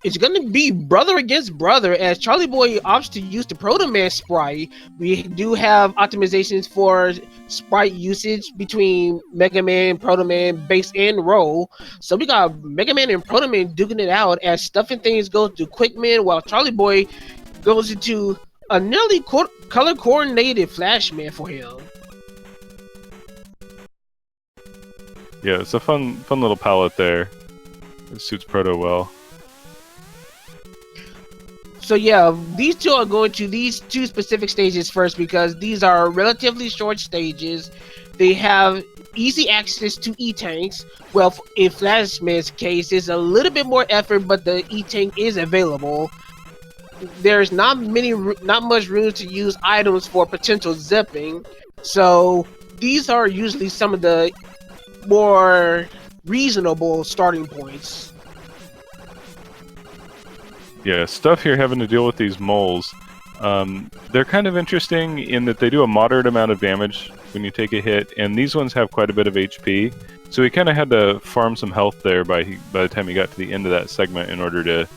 It's gonna be brother against brother as Charlieboy opts to use the Proto Man sprite. We do have optimizations for sprite usage between Mega Man, Proto Man, base, and roll. So we got Mega Man and Proto Man duking it out as Stuffnthings goes to Quickman while Charlieboy goes into a nearly color coordinated Flash Man for him. Yeah, it's a fun little palette there. It suits Proto well. So yeah, these two are going to these two specific stages first because these are relatively short stages. They have easy access to E-tanks. Well, in Flashman's case, it's a little bit more effort, but the E-tank is available. There's not much room to use items for potential zipping. So these are usually some of the more reasonable starting points. Yeah, Stuff here having to deal with these moles. They're kind of interesting in that they do a moderate amount of damage when you take a hit, and these ones have quite a bit of HP. So he kind of had to farm some health there by the time he got to the end of that segment in order to,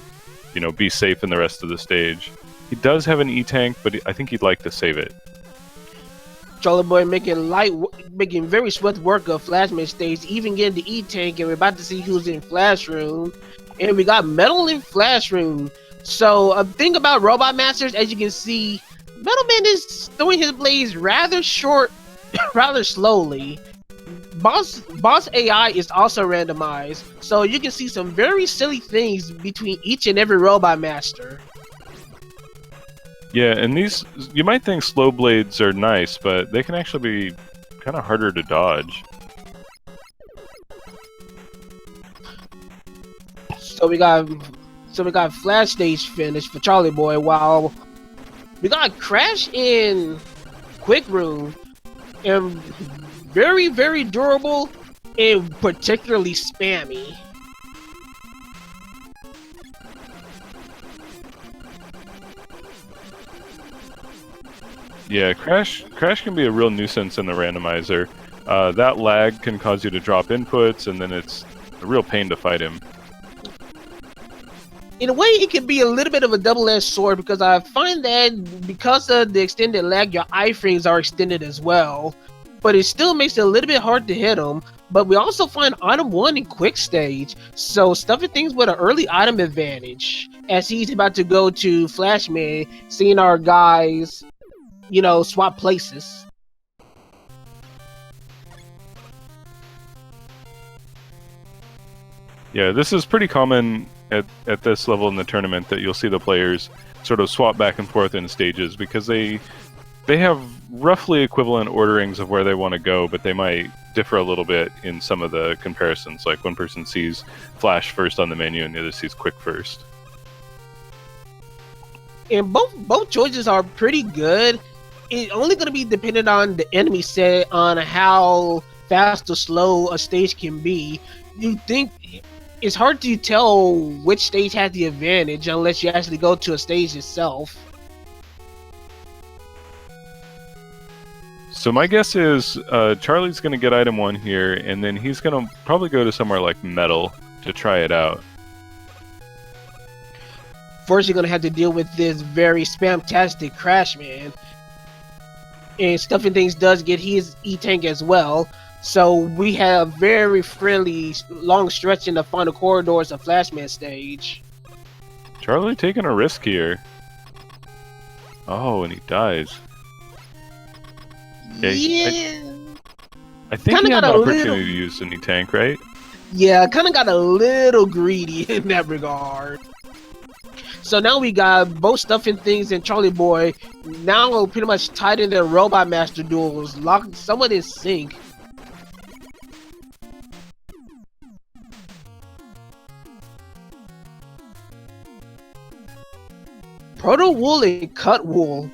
you know, be safe in the rest of the stage. He does have an E-tank, but I think he'd like to save it. Charlieboy making very swift work of Flashman stage, even getting the E-tank, and we're about to see who's in Flash Room. And we got Metal in Flash Room. So a thing about Robot Masters, as you can see, Metal Man is throwing his blades rather short, rather slowly. Boss AI is also randomized, so you can see some very silly things between each and every Robot Master. Yeah, and these, you might think slow blades are nice, but they can actually be kind of harder to dodge. So we got Flash stage finish for Charlieboy, while we got Crash in Quick Room, and very, very durable and particularly spammy. Yeah, Crash can be a real nuisance in the randomizer. That lag can cause you to drop inputs, and then it's a real pain to fight him. In a way, it can be a little bit of a double-edged sword because I find that because of the extended lag, your iframes are extended as well. But it still makes it a little bit hard to hit him. But we also find item 1 in quick stage, so Stuffnthings with an early item advantage as he's about to go to Flashman, seeing our guys, you know, swap places. Yeah, this is pretty common at this level in the tournament that you'll see the players sort of swap back and forth in stages because they have roughly equivalent orderings of where they want to go, but they might differ a little bit in some of the comparisons. Like one person sees Flash first on the menu and the other sees Quick first. And both choices are pretty good. It's only going to be dependent on the enemy set on how fast or slow a stage can be. You think it's hard to tell which stage has the advantage unless you actually go to a stage itself. So my guess is Charlie's going to get item 1 here, and then he's going to probably go to somewhere like Metal to try it out. First, you're going to have to deal with this very spamtastic Crash Man. And Stuffnthings does get his E-tank as well. So we have very friendly long stretch in the final corridors of Flashman stage. Charlie taking a risk here. Oh, and he dies. Yeah. I think he had an opportunity to use an E-tank, right? Yeah, kind of got a little greedy in that regard. So now we got both Stuffnthings and Charlieboy now pretty much tied in their Robot Master duels, locked somewhat in sync. Proto Wool and Cut Wool.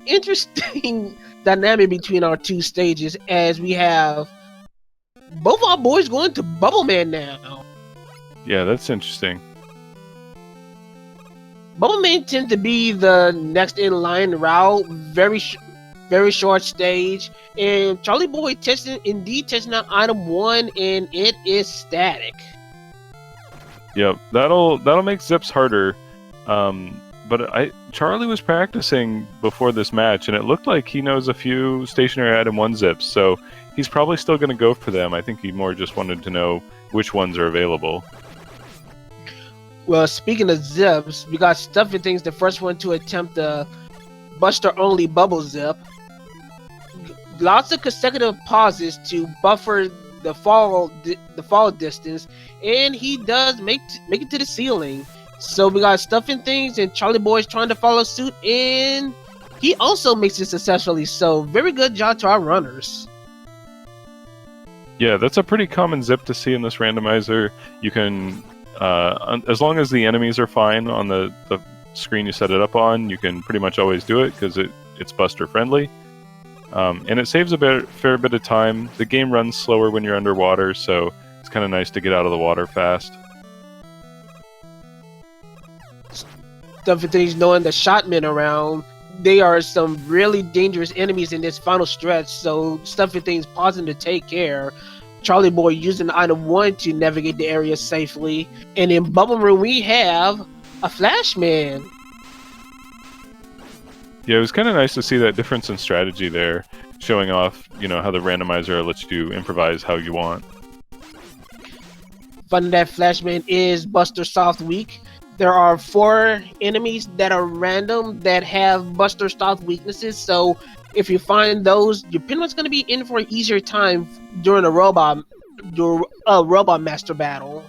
Interesting dynamic between our two stages as we have both our boys going to Bubble Man now. Yeah, that's interesting. Bubble Man tends to be the next in line route, very short stage, and Charlieboy testing out item 1, and it is static. Yep, that'll make zips harder. But Charlie was practicing before this match, and it looked like he knows a few stationary item 1 zips, so he's probably still going to go for them. I think he more just wanted to know which ones are available. Well, speaking of zips, we got Stuffnthings, the first one to attempt the Buster-only bubble zip. Lots of consecutive pauses to buffer the fall distance, and he does make it to the ceiling. So we got Stuffnthings and Charlieboy's trying to follow suit, and he also makes it successfully. So very good job to our runners. Yeah, that's a pretty common zip to see in this randomizer. You can, as long as the enemies are fine on the screen you set it up on, you can pretty much always do it because it's Buster friendly. And it saves a fair bit of time. The game runs slower when you're underwater, so it's kind of nice to get out of the water fast. Stuffnthings, knowing the shotmen around, they are some really dangerous enemies in this final stretch, so Stuffnthings pausing to take care. Charlieboy using item 1 to navigate the area safely. And in Bubble Room we have a Flashman. Yeah, it was kind of nice to see that difference in strategy there, showing off, how the randomizer lets you improvise how you want. Fun that Flashman is Buster Soft weak. There are 4 enemies that are random that have Buster Soft weaknesses, so if you find those, you're pretty much going to be in for an easier time during a robot master battle.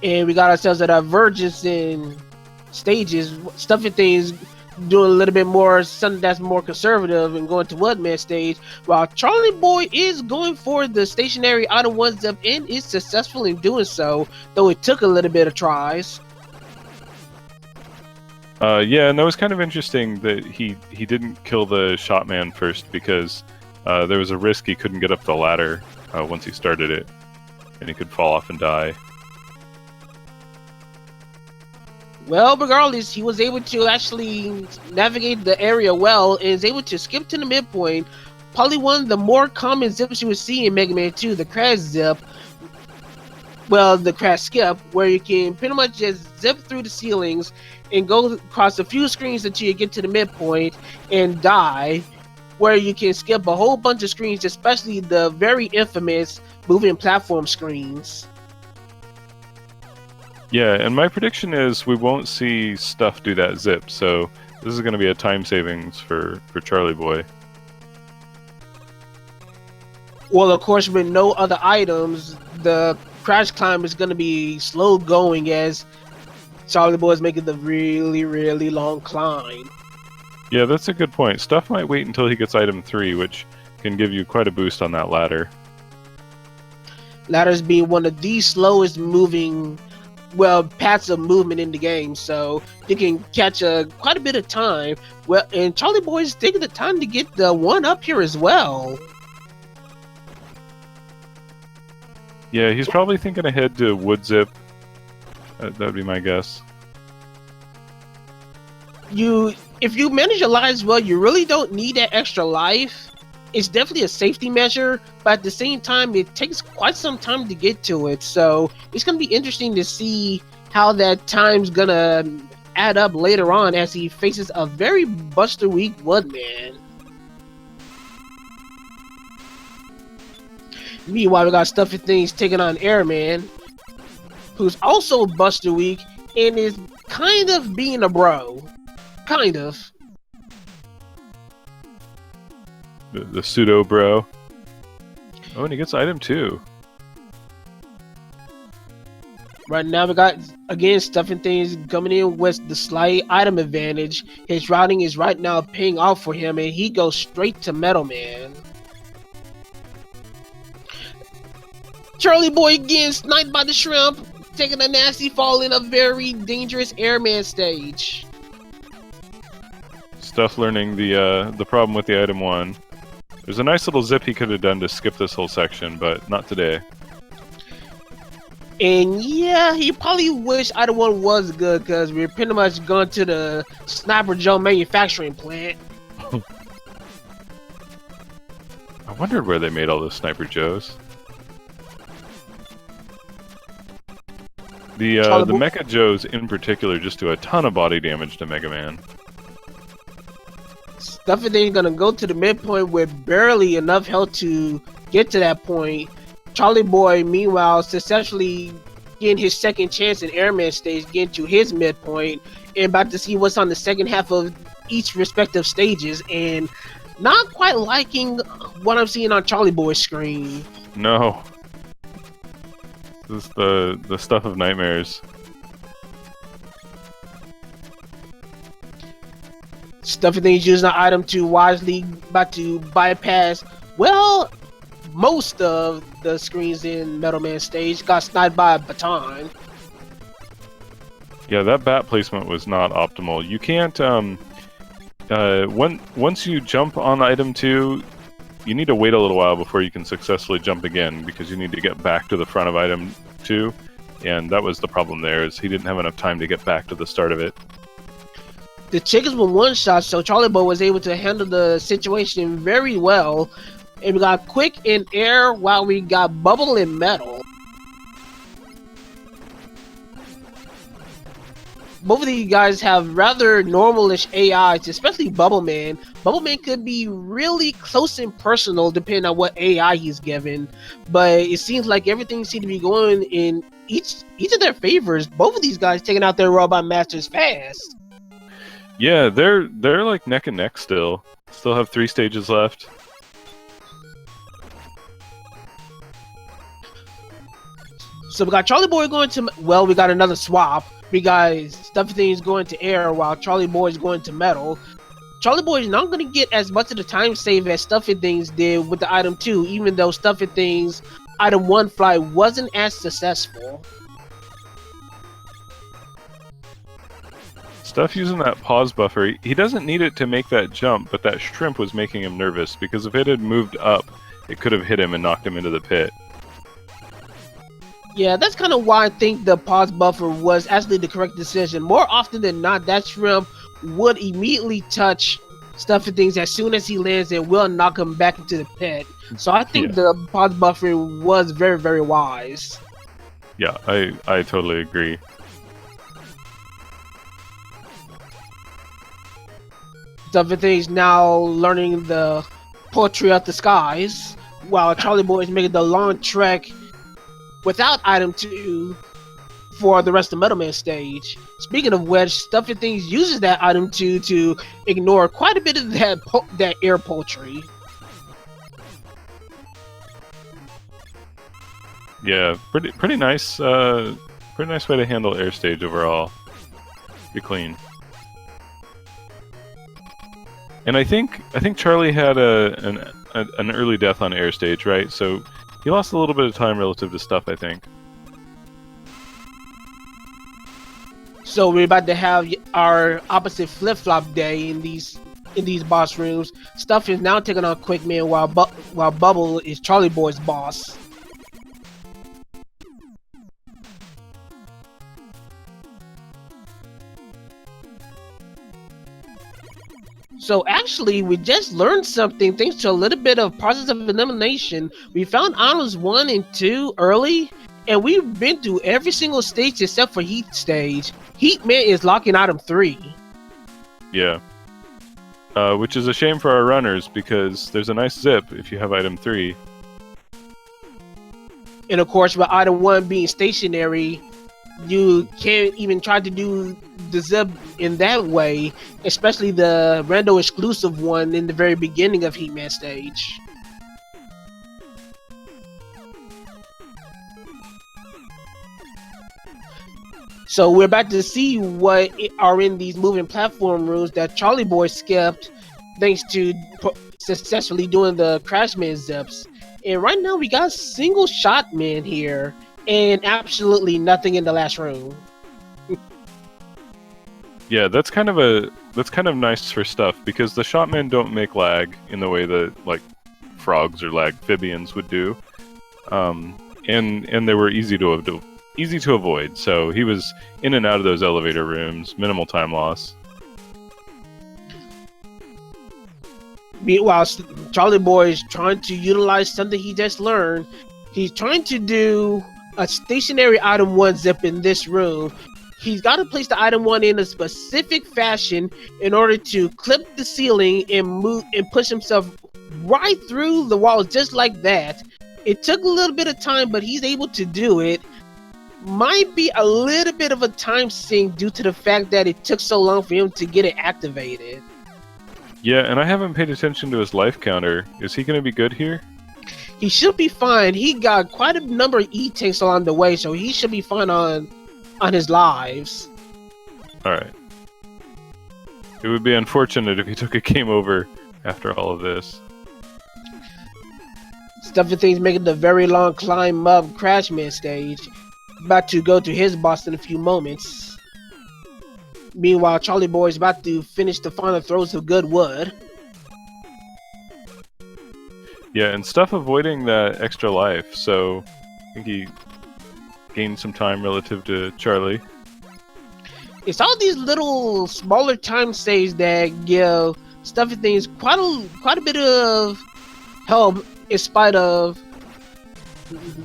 And we got ourselves a divergence in stages. Stuffnthings doing a little bit more, something that's more conservative and going to Woodman stage, while Charlieboy is going for the stationary item 1 zip and is successful in doing so, though it took a little bit of tries. Yeah, and that was kind of interesting that he didn't kill the shotman first because there was a risk he couldn't get up the ladder once he started it, and he could fall off and die. Well, regardless, he was able to actually navigate the area well and is able to skip to the midpoint. Probably one of the more common zips you would see in Mega Man 2, the crash zip. Well, the crash skip, where you can pretty much just zip through the ceilings and go across a few screens until you get to the midpoint and die, where you can skip a whole bunch of screens, especially the very infamous moving platform screens. Yeah, and my prediction is we won't see Stuff do that zip, so this is going to be a time savings for Charlieboy. Well, of course, with no other items, the crash climb is going to be slow going as Charlieboy is making the really, really long climb. Yeah, that's a good point. Stuff might wait until he gets item 3, which can give you quite a boost on that ladder. Ladders being one of the slowest moving paths of movement in the game, so you can catch quite a bit of time. Well, and Charlieboy is taking the time to get the 1 up here as well. Yeah, he's probably thinking ahead to wood zip. That would be my guess. If you manage your lives well, you really don't need that extra life. It's definitely a safety measure, but at the same time, it takes quite some time to get to it. So it's going to be interesting to see how that time's going to add up later on as he faces a very Buster weak Woodman. Meanwhile, we got Stuffnthings taking on Airman, who's also Buster weak and is kind of being a bro. Kind of. The pseudo bro. Oh, and he gets item 2. Right now we got, again, Stuffnthings coming in with the slight item advantage. His routing is right now paying off for him, and he goes straight to Metal Man. Charlieboy again sniped by the shrimp, taking a nasty fall in a very dangerous Airman stage. Stuff learning the problem with the item 1. There's a nice little zip he could have done to skip this whole section, but not today. And yeah, he probably wished item 1 was good, because we're pretty much going to the Sniper Joe manufacturing plant. I wondered where they made all those Sniper Joes. The Mecha Joes in particular just do a ton of body damage to Mega Man. Stuffnthings gonna go to the midpoint with barely enough health to get to that point. Charlieboy, meanwhile, successfully getting his second chance in Airman stage, getting to his midpoint, and about to see what's on the second half of each respective stages, and not quite liking what I'm seeing on Charlieboy's screen. No. This is the stuff of nightmares. Stuffnthings using an item to wisely about to bypass, well, most of the screens in Metal Man stage. Got sniped by a baton. Yeah, that bat placement was not optimal. You can't, once you jump on item 2, you need to wait a little while before you can successfully jump again, because you need to get back to the front of item 2, and that was the problem there, is he didn't have enough time to get back to the start of it. The chickens were one shot, so Charlieboy was able to handle the situation very well. And we got quick in air while we got bubble in metal. Both of these guys have rather normalish AIs, especially Bubble Man. Bubble Man could be really close and personal depending on what AI he's given. But it seems like everything seems to be going in each of their favors. Both of these guys taking out their robot masters fast. Yeah, they're like neck and neck still. Still have 3 stages left. So we got Charlieboy going to, well, we got another swap. We got Stuffnthings going to air while Charlieboy is going to metal. Charlieboy is not going to get as much of the time save as Stuffnthings did with the item 2, even though Stuffnthings item 1 fly wasn't as successful. Stuff using that pause buffer, he doesn't need it to make that jump, but that shrimp was making him nervous, because if it had moved up, it could have hit him and knocked him into the pit. Yeah, that's kind of why I think the pause buffer was actually the correct decision. More often than not, that shrimp would immediately touch Stuffnthings as soon as he lands and will knock him back into the pit. So I think the pause buffer was very, very wise. Yeah, I totally agree. Stuffnthings now learning the poetry of the skies, while Charlieboy is making the long trek without item 2 for the rest of Metal Man stage. Speaking of which, Stuffnthings uses that item 2 to ignore quite a bit of that air poultry. Yeah, pretty nice. Pretty nice way to handle air stage overall. Pretty clean. And I think Charlie had an early death on air stage, right? So he lost a little bit of time relative to Stuff, I think. So we're about to have our opposite flip-flop day in these boss rooms. Stuff is now taking on Quick Man while Bubble is Charlieboy's boss. So actually, we just learned something thanks to a little bit of process of elimination. We found items 1 and 2 early, and we've been through every single stage except for Heat stage. Heat Man is locking item 3. Yeah. Which is a shame for our runners, because there's a nice zip if you have item 3. And of course, with item 1 being stationary, you can't even try to do the zip in that way, especially the rando exclusive one in the very beginning of Heatman stage. So we're about to see what are in these moving platform rooms that Charlieboy skipped thanks to successfully doing the Crashman zips. And right now we got single shot man here and absolutely nothing in the last room. Yeah, that's kind of nice for Stuff, because the shotmen don't make lag in the way that like frogs or amphibians would do, and they were easy to avoid. So he was in and out of those elevator rooms, minimal time loss. Meanwhile, Charlie Boy is trying to utilize something he just learned. He's trying to do a stationary item 1 zip in this room. He's got to place the item 1 in a specific fashion in order to clip the ceiling and move and push himself right through the wall just like that. It took a little bit of time, but he's able to do it. Might be a little bit of a time sink due to the fact that it took so long for him to get it activated. Yeah, and I haven't paid attention to his life counter. Is he going to be good here? He should be fine. He got quite a number of E-tanks along the way, so he should be fine on his lives. Alright. It would be unfortunate if he took a game over after all of this. Stuffnthings making the very long climb up Crashman stage. About to go to his boss in a few moments. Meanwhile, Charlie Boy is about to finish the final throws of good wood. Yeah, and Stuff avoiding that extra life, so I think he gained some time relative to Charlie. It's all these little smaller time saves that give Stuffnthings quite a bit of help in spite of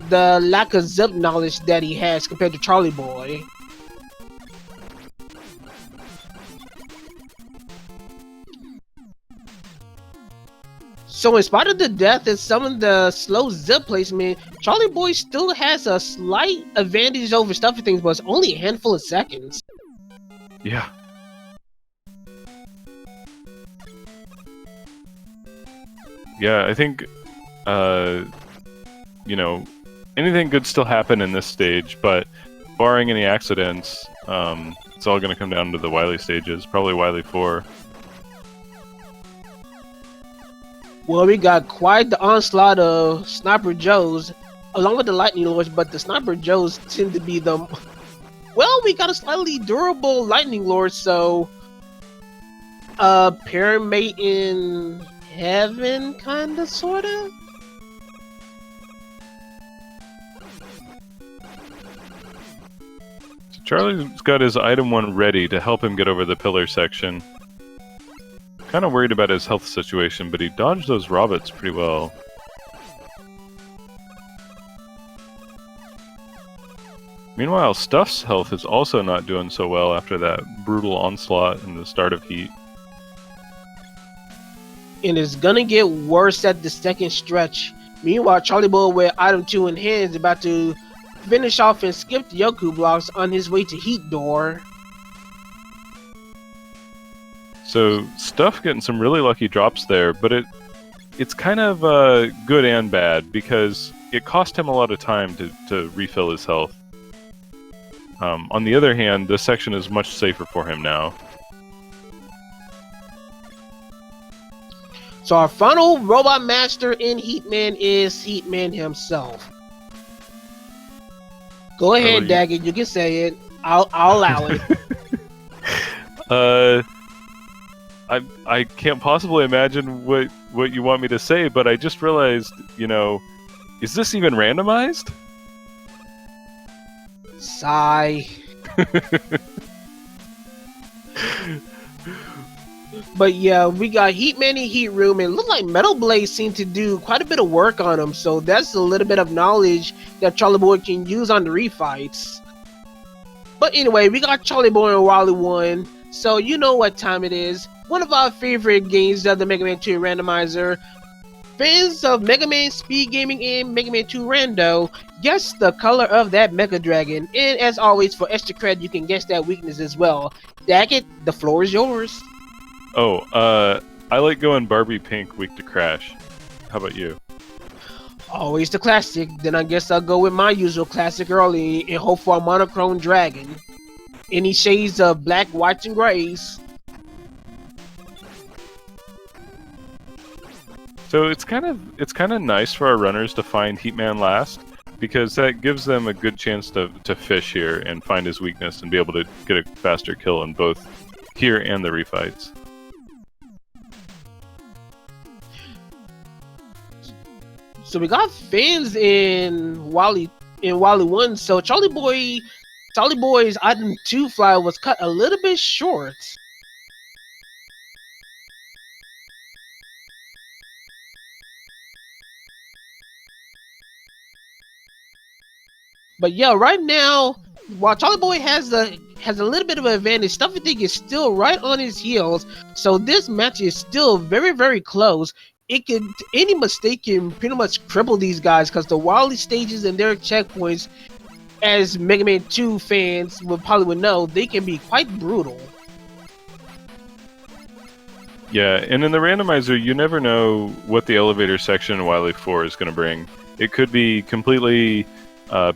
the lack of zip knowledge that he has compared to Charlie Boy. So in spite of the death and some of the slow zip placement, Charlie Boy still has a slight advantage over Stuffnthings, but it's only a handful of seconds. Yeah. Yeah, I think, you know, anything could still happen in this stage, but barring any accidents, it's all going to come down to the Wily stages, probably Wily 4. Well, we got quite the onslaught of Sniper Joes, along with the Lightning Lords, but the Sniper Joes tend to be the... Well, we got a slightly durable Lightning Lord, so... Pyramid in heaven, kinda, sorta? So Charlie's got his item 1 ready to help him get over the pillar section. Kind of worried about his health situation, but he dodged those robots pretty well. Meanwhile, Stuff's health is also not doing so well after that brutal onslaught in the start of Heat. And it's gonna get worse at the second stretch. Meanwhile, Charlie Boy with item 2 in hand is about to finish off and skip the Yoku blocks on his way to Heat Door. So Stuff getting some really lucky drops there, but it's kind of good and bad because it cost him a lot of time to refill his health. On the other hand, this section is much safer for him now. So our final robot master in Heatman is Heatman himself. Go ahead, Daggett, you can say it. I'll allow it. I can't possibly imagine what you want me to say, but I just realized, you know, is this even randomized? Sigh. But yeah, we got Heatman in Heat Room, and it looked like Metal Blade seemed to do quite a bit of work on him, so that's a little bit of knowledge that Charlie Boy can use on the refights. But anyway, we got Charlie Boy and Wally 1, so you know what time it is. One of our favorite games of the Mega Man 2 Randomizer. Fans of Mega Man, SpeedGaming, and Mega Man 2 Rando, guess the color of that Mega Dragon. And as always, for extra credit, you can guess that weakness as well. Daggett, the floor is yours. Oh, I like going Barbie pink, weak to Crash. How about you? Always the classic. Then I guess I'll go with my usual classic early and hope for a monochrome dragon. Any shades of black, whites, and grays. So it's kind of nice for our runners to find Heatman last, because that gives them a good chance to fish here and find his weakness and be able to get a faster kill in both here and the refights. So we got fans in Wally 1. So Charlie Boy's item 2 fly was cut a little bit short. But yeah, right now, while Charlieboy has a little bit of an advantage, Stuffnthings is still right on his heels. So this match is still very, very close. It could any mistake can pretty much cripple these guys because the Wily stages and their checkpoints, as Mega Man 2 fans would know, they can be quite brutal. Yeah, and in the randomizer, you never know what the elevator section in Wily 4 is going to bring. It could be completely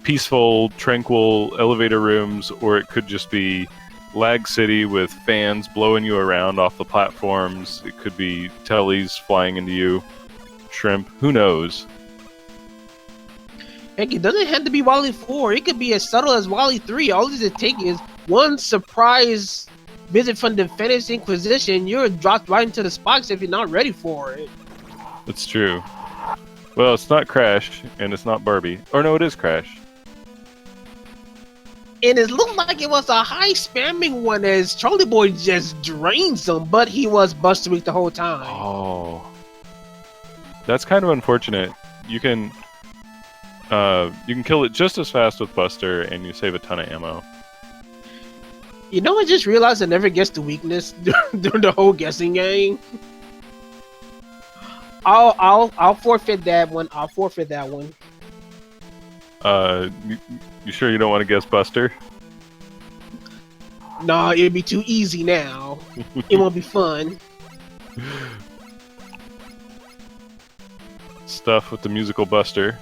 peaceful, tranquil elevator rooms, or it could just be Lag City with fans blowing you around off the platforms. It could be tellies flying into you, shrimp, who knows? Heck, it doesn't have to be Wily 4. It could be as subtle as Wily 3. All it takes is one surprise visit from the Finnish Inquisition. You're dropped right into the spots if you're not ready for it. That's true. Well, it's not Crash, and it's not Barbie. Or no, it is Crash. And it looked like it was a high spamming one as Charlieboy just drains him, but he was Buster Week the whole time. Oh. That's kind of unfortunate. You can kill it just as fast with Buster, and you save a ton of ammo. You know, I just realized I never guessed the weakness during the whole guessing game. I'll forfeit that one. I'll forfeit that one. You sure you don't want to guess Buster? Nah, it'd be too easy now. It won't be fun. Stuff with the musical Buster.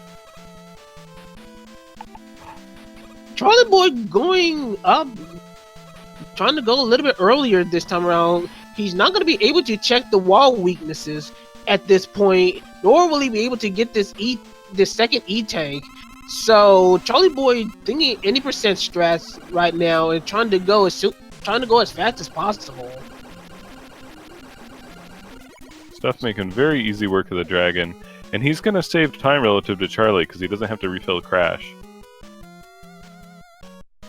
Charlieboy going up, trying to go a little bit earlier this time around. He's not going to be able to check the wall weaknesses at this point, nor will he be able to get this second E-tank. So Charlieboy thinking any percent stress right now and trying to go as fast as possible. Stuff making very easy work of the dragon, and he's going to save time relative to Charlie because he doesn't have to refill Crash.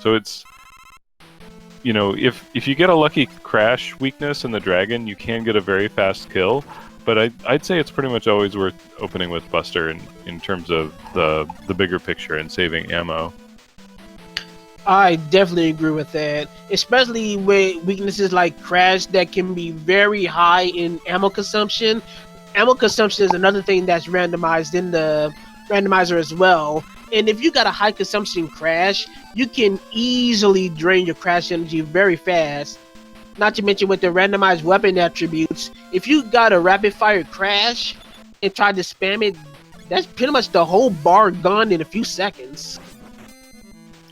So it's, you know, if you get a lucky Crash weakness in the dragon, you can get a very fast kill. But I'd say it's pretty much always worth opening with Buster in terms of the bigger picture and saving ammo. I definitely agree with that, especially with weaknesses like Crash that can be very high in ammo consumption. Ammo consumption is another thing that's randomized in the randomizer as well. And if you got a high consumption Crash, you can easily drain your Crash energy very fast. Not to mention with the randomized weapon attributes, if you got a rapid fire Crash and try to spam it, that's pretty much the whole bar gone in a few seconds.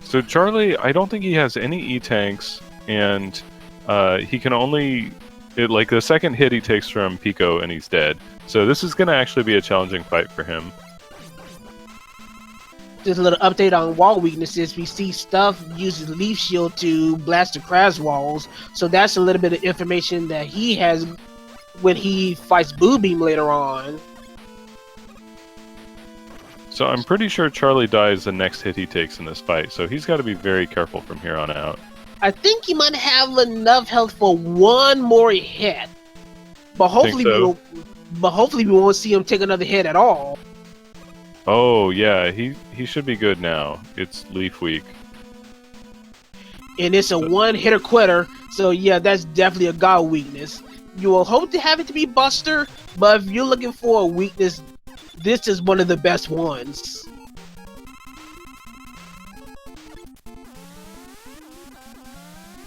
So Charlie, I don't think he has any E-tanks, and he can only... like the second hit he takes from Pico and he's dead. So this is going to actually be a challenging fight for him. Just a little update on wall weaknesses. We see Stuff uses Leaf Shield to blast the Crash walls. So that's a little bit of information that he has when he fights Boo Beam later on. So I'm pretty sure Charlie dies the next hit he takes in this fight. So he's got to be very careful from here on out. I think he might have enough health for one more hit. But hopefully, we won't see him take another hit at all. Oh yeah, he should be good now. It's Leaf Week. And it's a one-hitter quitter, so yeah, that's definitely a god weakness. You will hope to have it to be Buster, but if you're looking for a weakness, this is one of the best ones.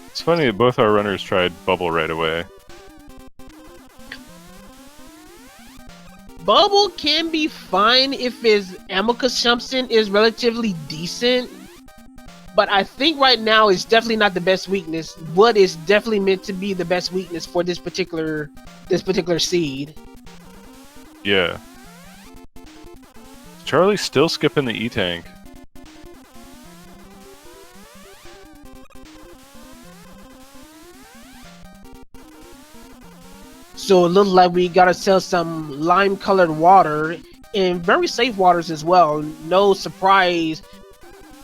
It's funny that both our runners tried Bubble right away. Bubble can be fine if his ammo consumption is relatively decent, but I think right now it's definitely not the best weakness. What is definitely meant to be the best weakness for this particular seed. Yeah. Charlie's still skipping the E-tank. So it looks like we gotta sell some lime-colored water, and very safe waters as well. No surprise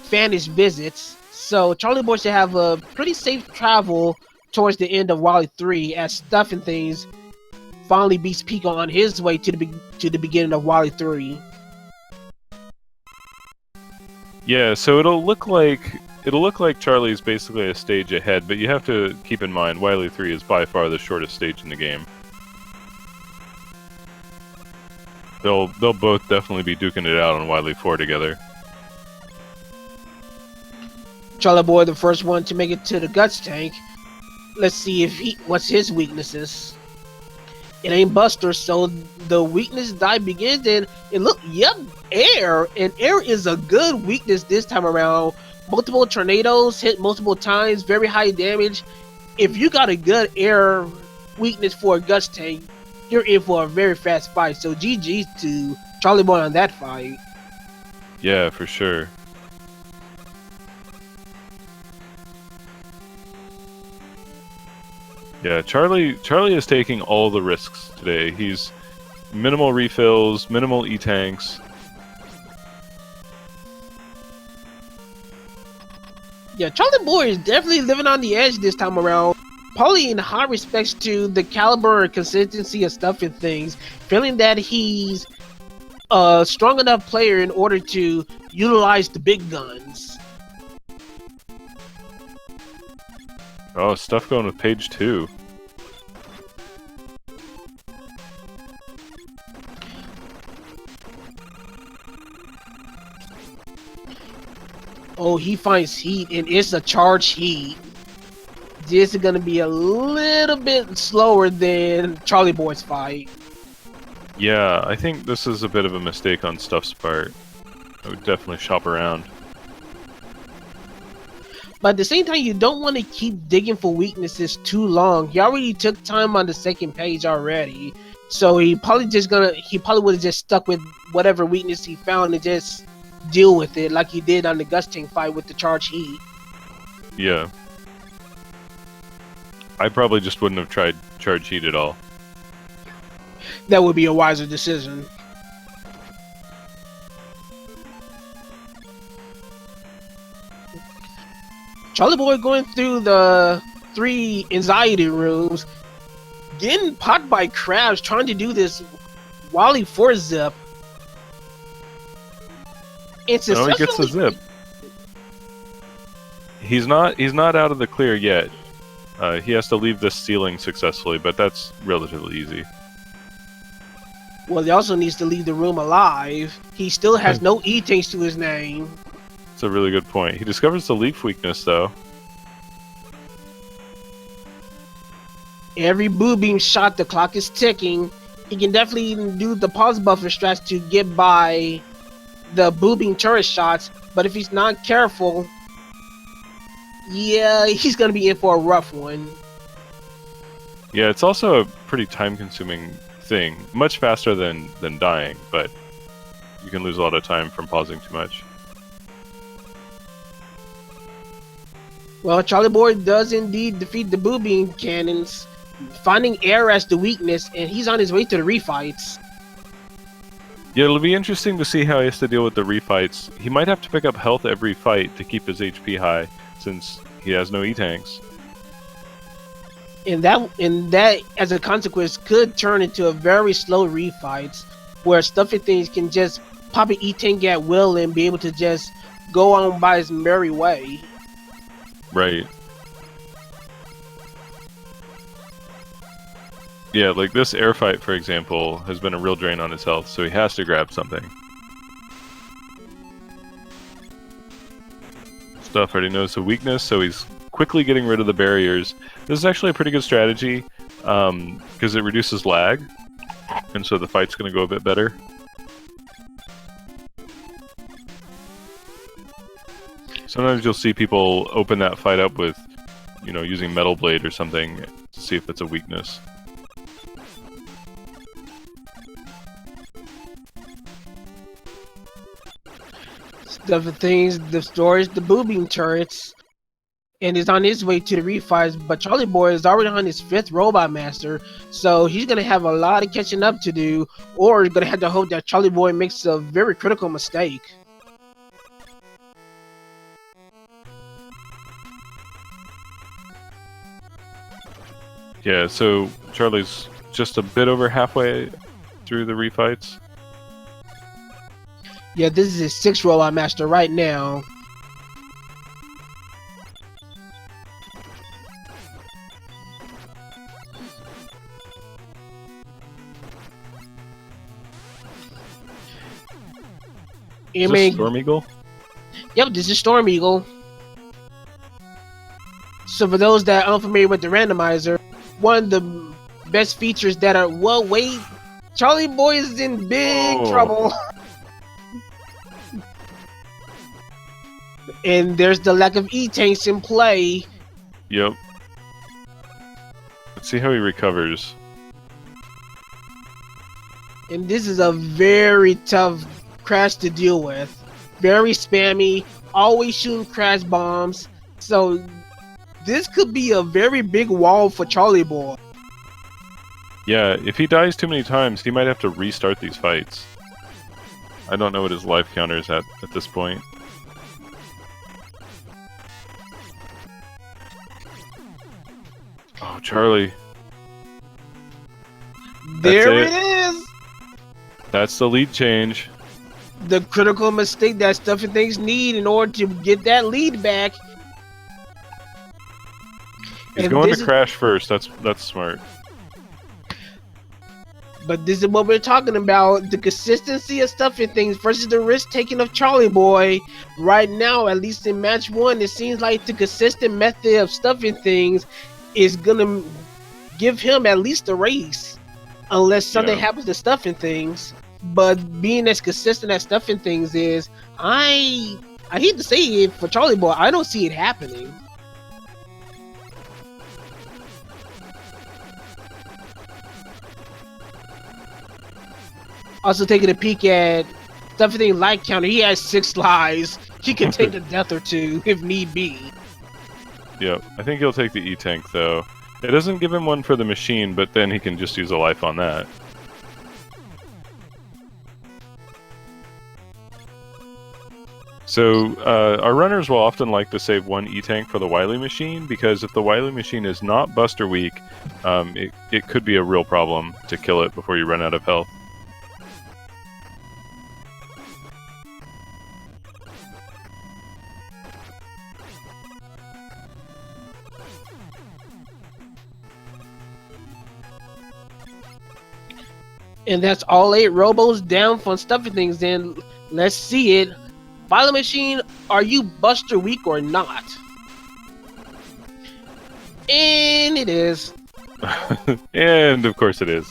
Spanish visits. So Charlieboy should have a pretty safe travel towards the end of Wally 3 as Stuffnthings finally beats Pico on his way to the beginning of Wally 3. Yeah, so it'll look like Charlie's basically a stage ahead, but you have to keep in mind Wily 3 is by far the shortest stage in the game. They'll both definitely be duking it out on Wily 4 together. Charlieboy, the first one to make it to the guts tank. Let's see if what's his weaknesses. It ain't Buster, so the weakness die begins, and yep, air. And air is a good weakness this time around. Multiple tornadoes hit multiple times, very high damage. If you got a good air weakness for a guts tank, you're in for a very fast fight. So GG's to Charlieboy on that fight. Yeah, for sure. Yeah, Charlie is taking all the risks today. He's minimal refills, minimal E-tanks. Yeah, Charlieboy is definitely living on the edge this time around. Probably in high respects to the caliber and consistency of Stuffnthings, feeling that he's a strong enough player in order to utilize the big guns. Oh, stuff going with page 2. Oh, he finds heat, and it's a charged heat. This is going to be a little bit slower than Charlieboy's fight. Yeah, I think this is a bit of a mistake on Stuff's part. I would definitely shop around. But at the same time, you don't want to keep digging for weaknesses too long. He already took time on the second page already. So he probably would have just stuck with whatever weakness he found and just deal with it like he did on the Gusting fight with the charge heat. Yeah. I probably just wouldn't have tried charge heat at all. That would be a wiser decision. Charlieboy going through the 3 anxiety rooms, getting popped by crabs, trying to do this Wally 4 zip. It's No, he gets the zip. He's not out of the clear yet. He has to leave this ceiling successfully, but that's relatively easy. Well, he also needs to leave the room alive. He still has no E-tanks to his name. That's a really good point. He discovers the leaf weakness, though. Every boo beam shot, the clock is ticking. He can definitely do the pause buffer strats to get by the boo beam turret shots, but if he's not careful, yeah, he's gonna be in for a rough one. Yeah, it's also a pretty time-consuming thing. Much faster than dying, but you can lose a lot of time from pausing too much. Well, Charlieboy does indeed defeat the boo beam cannons, finding air as the weakness, and he's on his way to the refights. Yeah, it'll be interesting to see how he has to deal with the refights. He might have to pick up health every fight to keep his HP high, since he has no E-tanks. And that, as a consequence, could turn into a very slow refights, where Stuffnthings can just pop an E-tank at will and be able to just go on by his merry way. Right. Yeah, like this air fight, for example, has been a real drain on his health, so he has to grab something. Stuff already knows the weakness, so he's quickly getting rid of the barriers. This is actually a pretty good strategy, because it reduces lag, and so the fight's going to go a bit better. Sometimes you'll see people open that fight up with, using Metal Blade or something to see if it's a weakness. Stuffnthings destroys the boo beam turrets and is on his way to the refights, but Charlieboy is already on his 5th Robot Master, so he's going to have a lot of catching up to do, or he's going to have to hope that Charlieboy makes a very critical mistake. Yeah, so Charlie's just a bit over halfway through the refights. Yeah, this is his 6th Robot Master right now. Is this Storm Eagle? Yep, this is Storm Eagle. So for those that are unfamiliar with the randomizer, one of the best features that are, well, wait, Charlieboy is in big trouble. And there's the lack of E-tanks in play. Yep. Let's see how he recovers. And this is a very tough crash to deal with. Very spammy, always shooting crash bombs. So this could be a very big wall for Charlieboy. Yeah, if he dies too many times, he might have to restart these fights. I don't know what his life counter is at this point. Oh, Charlie. There it is! That's the lead change. The critical mistake that Stuffnthings need in order to get that lead back. He's going to crash first. That's smart. But this is what we're talking about. The consistency of Stuffnthings versus the risk taking of Charlieboy. Right now, at least in match 1, it seems like the consistent method of Stuffnthings is gonna give him at least a race. Unless something happens to Stuffnthings. But being as consistent as Stuffnthings is, I hate to say it for Charlieboy, I don't see it happening. Also taking a peek at Stuffnthings life counter, he has 6 lives. He can take a death or 2 if need be. Yep, I think he'll take the E-Tank though. It doesn't give him one for the machine, but then he can just use a life on that. So, our runners will often like to save one E-Tank for the Wily machine, because if the Wily machine is not Buster weak, it could be a real problem to kill it before you run out of health. And that's all 8 robos down from Stuffnthings. Then let's see it. Wily machine, are you Buster weak or not? And it is. And of course it is.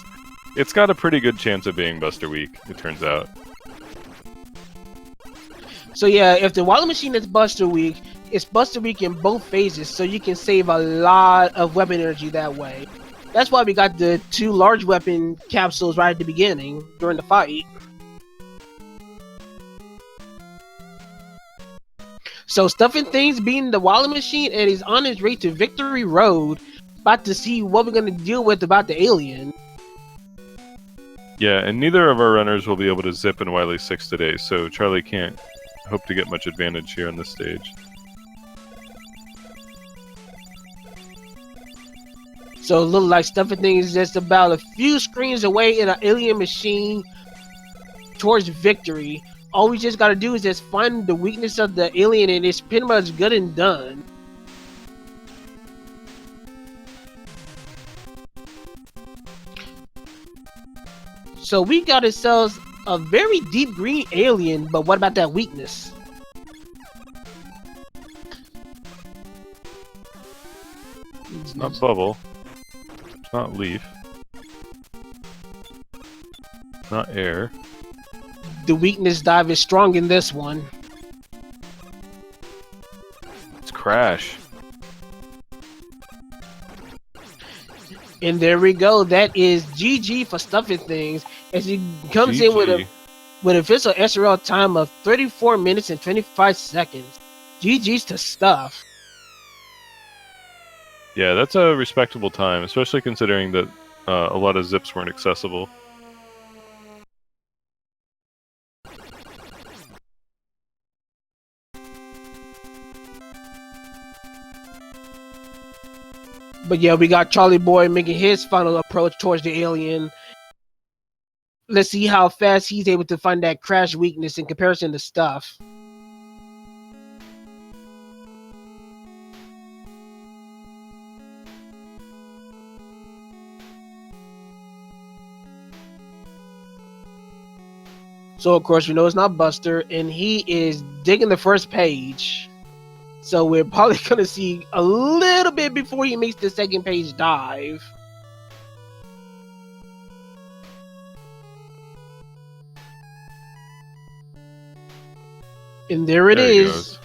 It's got a pretty good chance of being Buster weak, it turns out. So yeah, if the Wily machine is Buster weak, it's Buster weak in both phases, so you can save a lot of weapon energy that way. That's why we got the 2 large weapon capsules right at the beginning, during the fight. So Stuffnthings beating the Wily machine, and he's on his way to Victory Road. About to see what we're going to deal with about the alien. Yeah, and neither of our runners will be able to zip in Wily 6 today, so Charlie can't hope to get much advantage here on this stage. So it looks like Stuffnthings is just about a few screens away in an alien machine towards victory. All we just gotta do is just find the weakness of the alien, and it's pretty much good and done. So we got ourselves a very deep green alien, but what about that weakness? It's not Bubble. It's not Leaf. It's not Air. The weakness dive is strong in this one. It's Crash. And there we go. That is GG for Stuffnthings, as he comes in with an official SRL time of 34 minutes and 25 seconds. GG's to Stuff. Yeah, that's a respectable time, especially considering that a lot of zips weren't accessible. But yeah, we got Charlieboy making his final approach towards the alien. Let's see how fast he's able to find that crash weakness in comparison to Stuff. So of course we know it's not Buster, and he is digging the first page. So we're probably gonna see a little bit before he makes the second page dive. And there it is.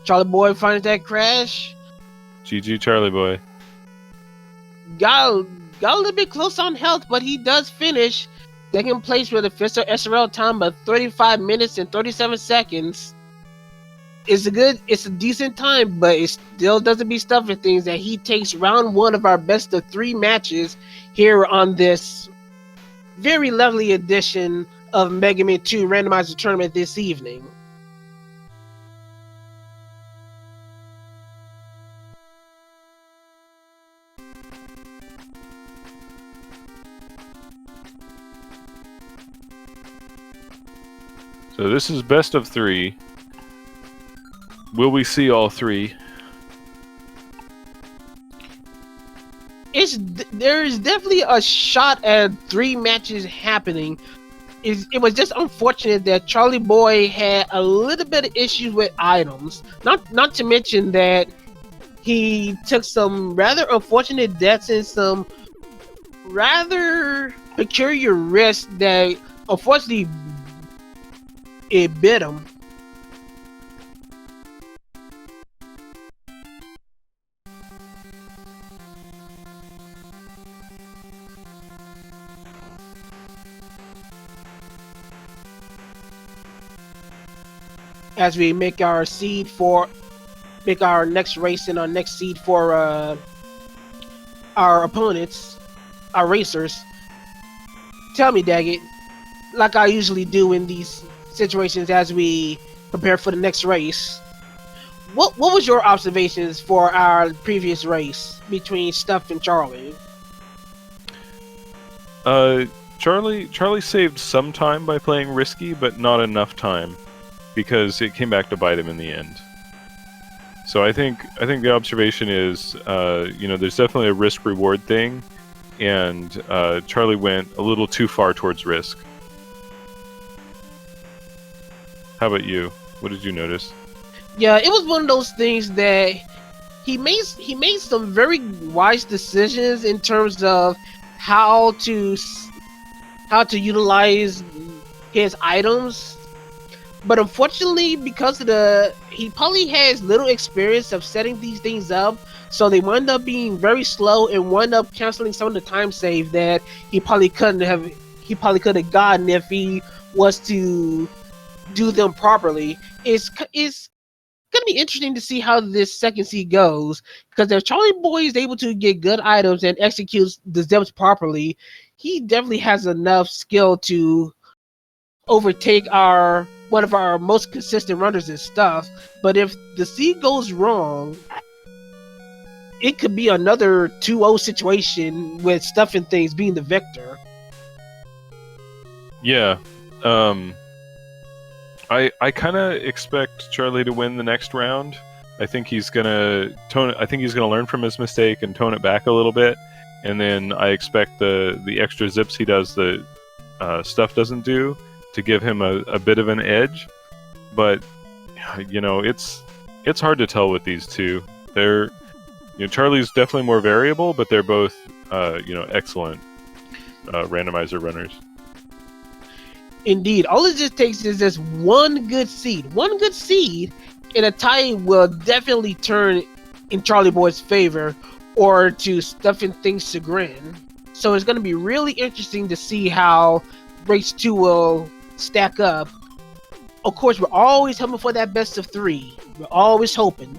Charlieboy finds that crash. GG Charlieboy. Got a little bit close on health, but he does finish second place with a official SRL time of 35 minutes and 37 seconds. It's a decent time, but it still doesn't beat Stuffnthings that he takes round one of our best of 3 matches here on this very lovely edition of Mega Man 2 Randomizer Tournament this evening. So this is best of 3. Will we see all 3? There is definitely a shot at 3 matches happening. It was just unfortunate that Charlieboy had a little bit of issues with items. Not to mention that he took some rather unfortunate deaths and some rather peculiar risks that unfortunately it bit him. As we make our next race and our next seed for our opponents, our racers. Tell me, Daggett, like I usually do in these situations as we prepare for the next race, what was your observations for our previous race between Stuff and Charlie? Charlie saved some time by playing risky, but not enough time, because it came back to bite him in the end. So I think the observation is, there's definitely a risk-reward thing, and Charlie went a little too far towards risk. How about you? What did you notice? Yeah, it was one of those things that he made some very wise decisions in terms of how to utilize his items. But unfortunately, because of he probably has little experience of setting these things up, so they wind up being very slow and wind up canceling some of the time save that he probably could have gotten if he was to do them properly. It's gonna be interesting to see how this second seed goes, because if Charlieboy is able to get good items and executes the zips properly, he definitely has enough skill to overtake one of our most consistent runners and Stuff. But if the seed goes wrong, it could be another 2-0 situation with Stuffnthings being the victor. Yeah. I kind of expect Charlie to win the next round. I think he's gonna learn from his mistake and tone it back a little bit, and then I expect the extra zips he does that Stuff doesn't do to give him a bit of an edge. But it's hard to tell with these two. They're Charlie's definitely more variable, but they're both excellent randomizer runners. Indeed, all it just takes is just one good seed. One good seed, and a tie will definitely turn in Charlieboy's favor or to Stuffnthings' chagrin. So it's going to be really interesting to see how race 2 will stack up. Of course, we're always hoping for that best of 3. We're always hoping.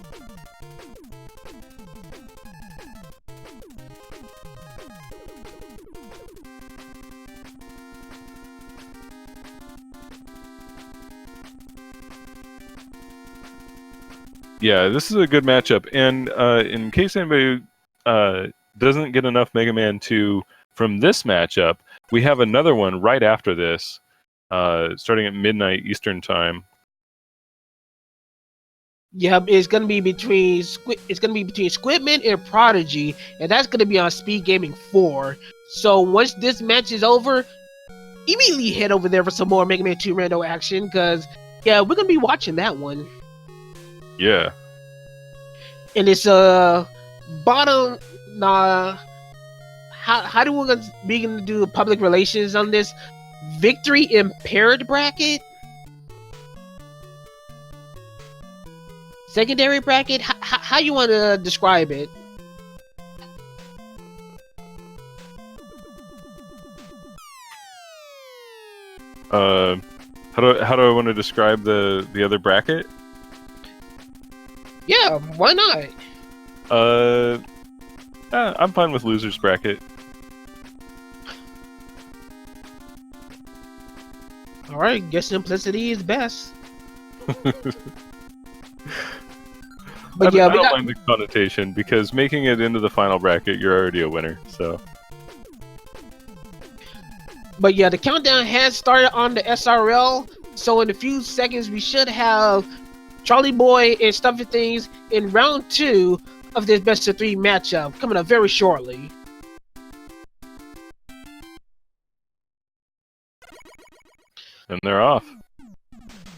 Yeah, this is a good matchup, and in case anybody doesn't get enough Mega Man 2 from this matchup, We have another one right after this, starting at midnight Eastern time. Yeah, it's gonna be between Squidman and Prodigy, and that's gonna be on SpeedGaming 4. So once this match is over, immediately head over there for some more Mega Man 2 rando action, because yeah, we're gonna be watching that one. Yeah. And it's bottom how do we gonna do public relations on this? Victory impaired bracket? Secondary bracket? How you want to describe it? How do I want to describe the other bracket? Yeah, why not? I'm fine with losers bracket. All right, guess simplicity is best. But I yeah, don't mind the connotation, because making it into the final bracket, you're already a winner. So. But yeah, the countdown has started on the SRL, so in a few seconds we should have Charlieboy and Stuffnthings in round 2 of this best of 3 matchup coming up very shortly. And they're off.